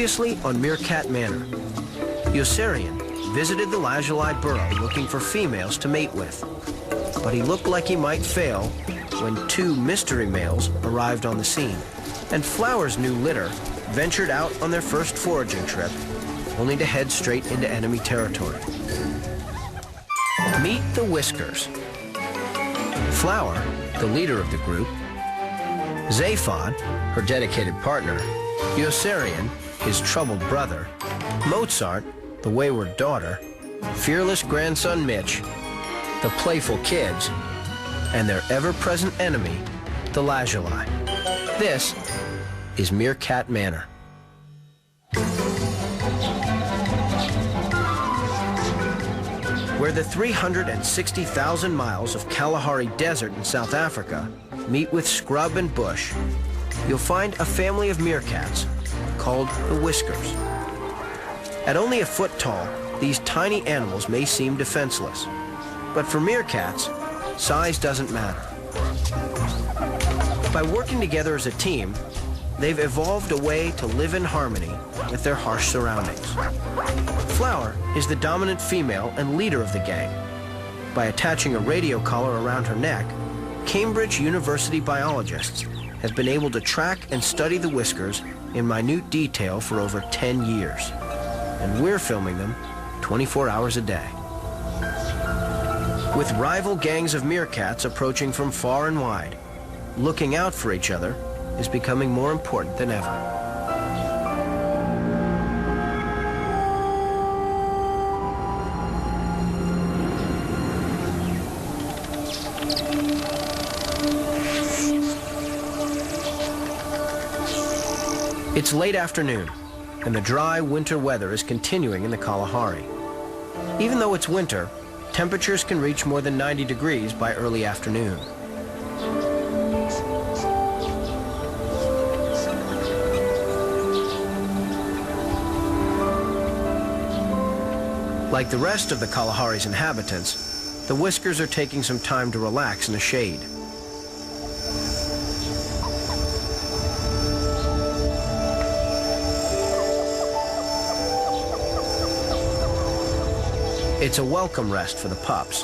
Previously on Meerkat Manor, Yossarian visited the lazuli burrow looking for females to mate with. But he looked like he might fail when two mystery males arrived on the scene, and Flower's new litter ventured out on their first foraging trip, only to head straight into enemy territory. Meet the Whiskers. Flower, the leader of the group, Zaphod, her dedicated partner, Yossarian, his troubled brother, Mozart, the wayward daughter, fearless grandson Mitch, the playful kids, and their ever-present enemy, the lazuli. This is Meerkat Manor. Where the 360,000 miles of Kalahari Desert in South Africa meet with scrub and bush, you'll find a family of meerkats called the Whiskers. At only a foot tall, these tiny animals may seem defenseless. But for meerkats, size doesn't matter. By working together as a team, they've evolved a way to live in harmony with their harsh surroundings. Flower is the dominant female and leader of the gang. By attaching a radio collar around her neck, Cambridge University biologists have been able to track and study the Whiskers in minute detail for over 10 years. And we're filming them 24 hours a day. With rival gangs of meerkats approaching from far and wide, looking out for each other is becoming more important than ever. It's late afternoon, and the dry winter weather is continuing in the Kalahari. Even though it's winter, temperatures can reach more than 90 degrees by early afternoon. Like the rest of the Kalahari's inhabitants, the Whiskers are taking some time to relax in the shade. It's a welcome rest for the pups.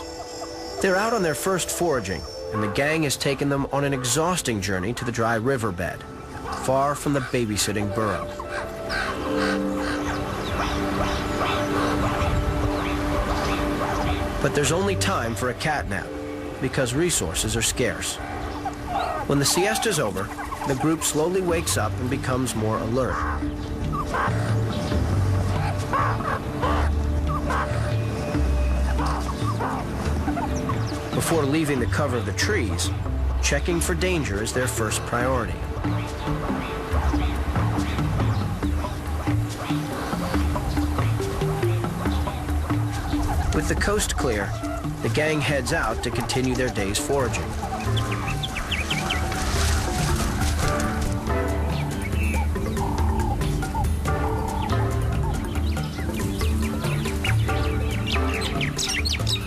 They're out on their first foraging, and the gang has taken them on an exhausting journey to the dry riverbed, far from the babysitting burrow. But there's only time for a cat nap, because resources are scarce. When the siesta's over, the group slowly wakes up and becomes more alert. Before leaving the cover of the trees, checking for danger is their first priority. With the coast clear, the gang heads out to continue their day's foraging.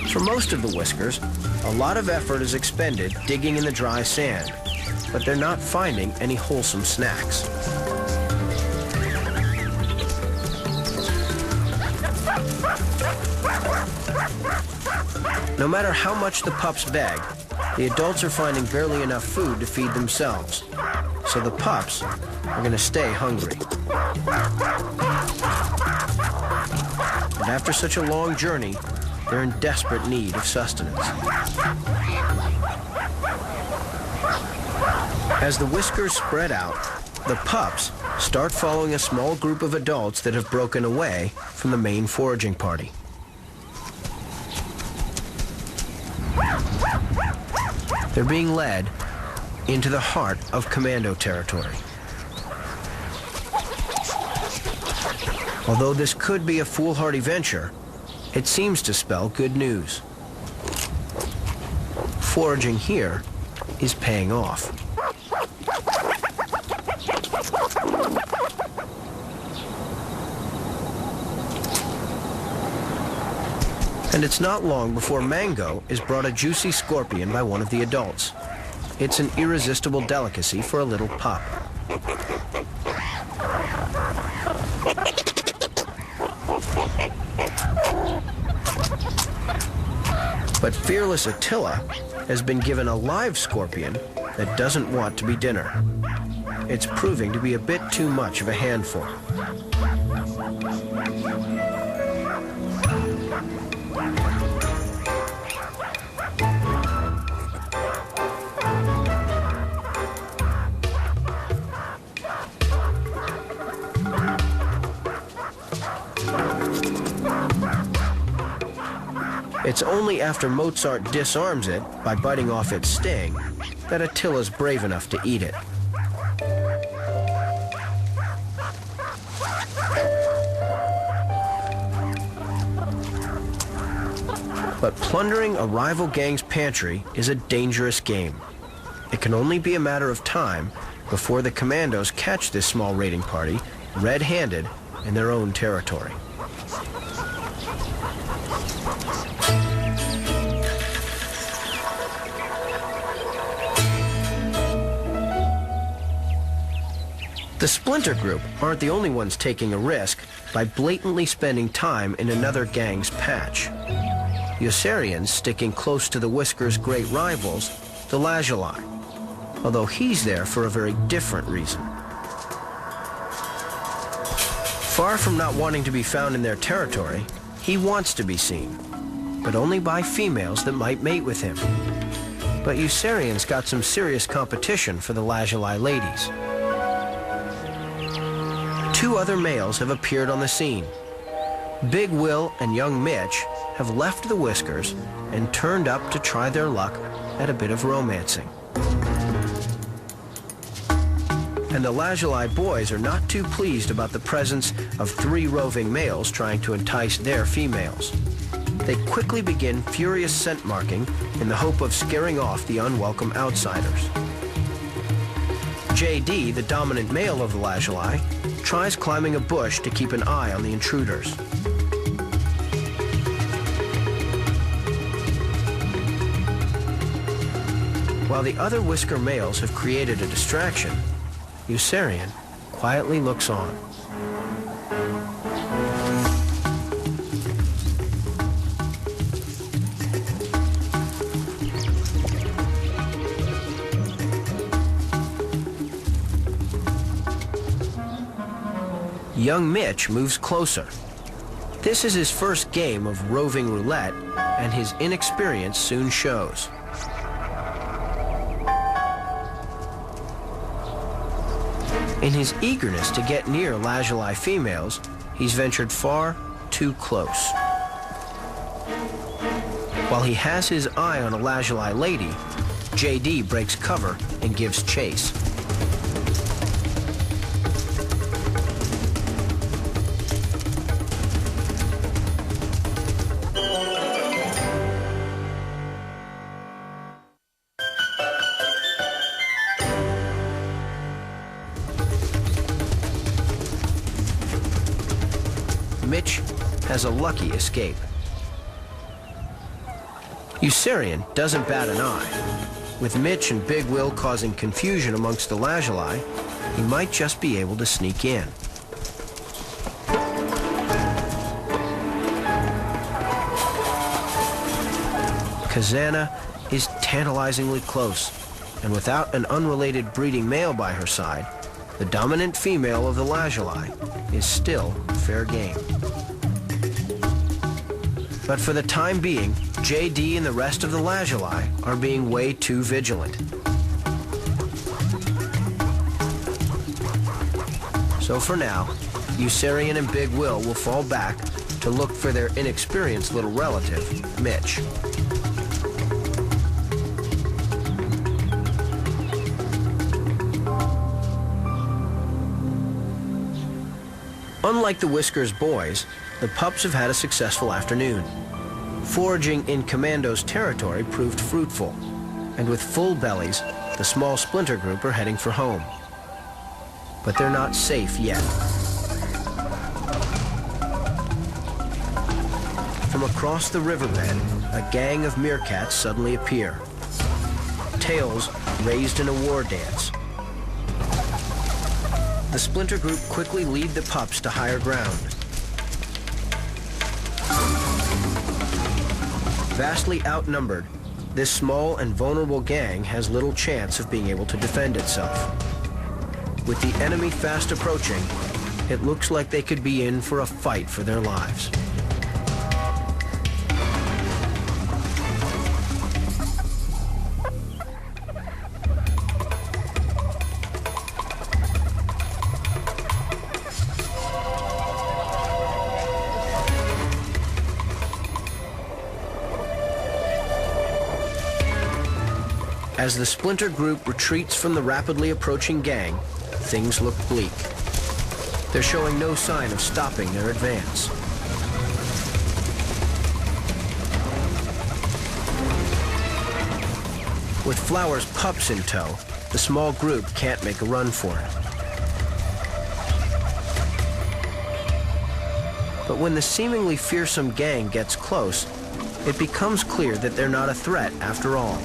For most of the Whiskers, a lot of effort is expended digging in the dry sand, but they're not finding any wholesome snacks. No matter how much the pups beg, the adults are finding barely enough food to feed themselves, so the pups are going to stay hungry. And after such a long journey, they're in desperate need of sustenance. As the Whiskers spread out, the pups start following a small group of adults that have broken away from the main foraging party. They're being led into the heart of commando territory. Although this could be a foolhardy venture, it seems to spell good news. Foraging here is paying off. And it's not long before Mango is brought a juicy scorpion by one of the adults. It's an irresistible delicacy for a little pup. But fearless Attila has been given a live scorpion that doesn't want to be dinner. It's proving to be a bit too much of a handful. It's only after Mozart disarms it by biting off its sting that Attila's brave enough to eat it. But plundering a rival gang's pantry is a dangerous game. It can only be a matter of time before the commandos catch this small raiding party red-handed in their own territory. The Splinter Group aren't the only ones taking a risk by blatantly spending time in another gang's patch. Yossarian's sticking close to the Whiskers' great rivals, the Lazuli, although he's there for a very different reason. Far from not wanting to be found in their territory, he wants to be seen, but only by females that might mate with him. But Yossarian's got some serious competition for the Lazuli ladies. Two other males have appeared on the scene. Big Will and young Mitch have left the Whiskers and turned up to try their luck at a bit of romancing. And the Lazuli boys are not too pleased about the presence of three roving males trying to entice their females. They quickly begin furious scent marking in the hope of scaring off the unwelcome outsiders. J.D., the dominant male of the Lazuli, tries climbing a bush to keep an eye on the intruders. While the other Whisker males have created a distraction, Yossarian quietly looks on. Young Mitch moves closer. This is his first game of roving roulette, and his inexperience soon shows. In his eagerness to get near Lazuli females, he's ventured far too close. While he has his eye on a Lazuli lady, J.D. breaks cover and gives chase. Mitch has a lucky escape. Yossarian doesn't bat an eye. With Mitch and Big Will causing confusion amongst the Lazuli, he might just be able to sneak in. Kazana is tantalizingly close, and without an unrelated breeding male by her side, the dominant female of the Lazuli is still fair game. But for the time being, J.D. and the rest of the Lazuli are being way too vigilant. So for now, Yossarian and Big Will fall back to look for their inexperienced little relative, Mitch. Unlike the Whiskers boys, the pups have had a successful afternoon. Foraging in Commando's territory proved fruitful, and with full bellies, the small Splinter Group are heading for home. But they're not safe yet. From across the riverbed, a gang of meerkats suddenly appear, tails raised in a war dance. The splinter group quickly lead the pups to higher ground. Vastly outnumbered, this small and vulnerable gang has little chance of being able to defend itself. With the enemy fast approaching, it looks like they could be in for a fight for their lives. As the splinter group retreats from the rapidly approaching gang, things look bleak. They're showing no sign of stopping their advance. With Flower's pups in tow, the small group can't make a run for it. But when the seemingly fearsome gang gets close, it becomes clear that they're not a threat after all.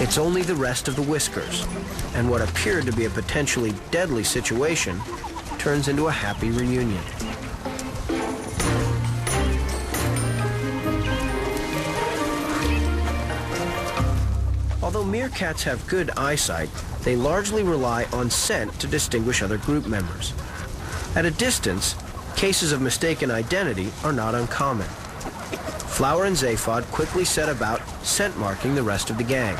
It's only the rest of the Whiskers, and what appeared to be a potentially deadly situation turns into a happy reunion. Although meerkats have good eyesight, they largely rely on scent to distinguish other group members. At a distance, cases of mistaken identity are not uncommon. Flower and Zaphod quickly set about scent marking the rest of the gang.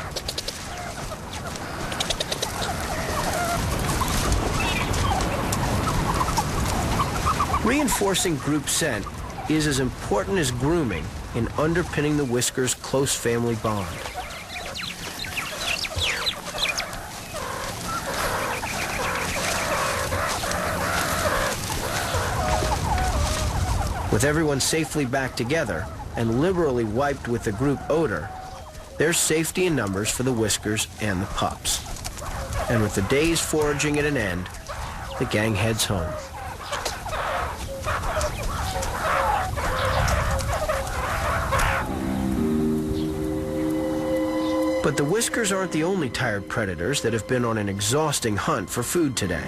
Reinforcing group scent is as important as grooming in underpinning the Whiskers' close family bond. With everyone safely back together and liberally wiped with the group odor, there's safety in numbers for the Whiskers and the pups. And with the day's foraging at an end, the gang heads home. But the Whiskers aren't the only tired predators that have been on an exhausting hunt for food today.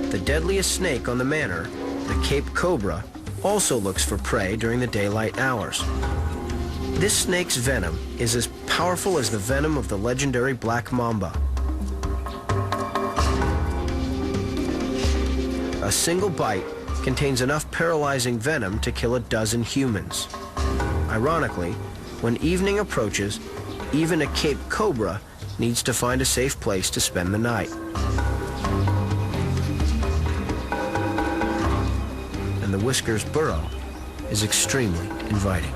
The deadliest snake on the manor, the Cape Cobra, also looks for prey during the daylight hours. This snake's venom is as powerful as the venom of the legendary black mamba. A single bite contains enough paralyzing venom to kill a dozen humans. Ironically, when evening approaches, even a Cape Cobra needs to find a safe place to spend the night. And the Whiskers' burrow is extremely inviting.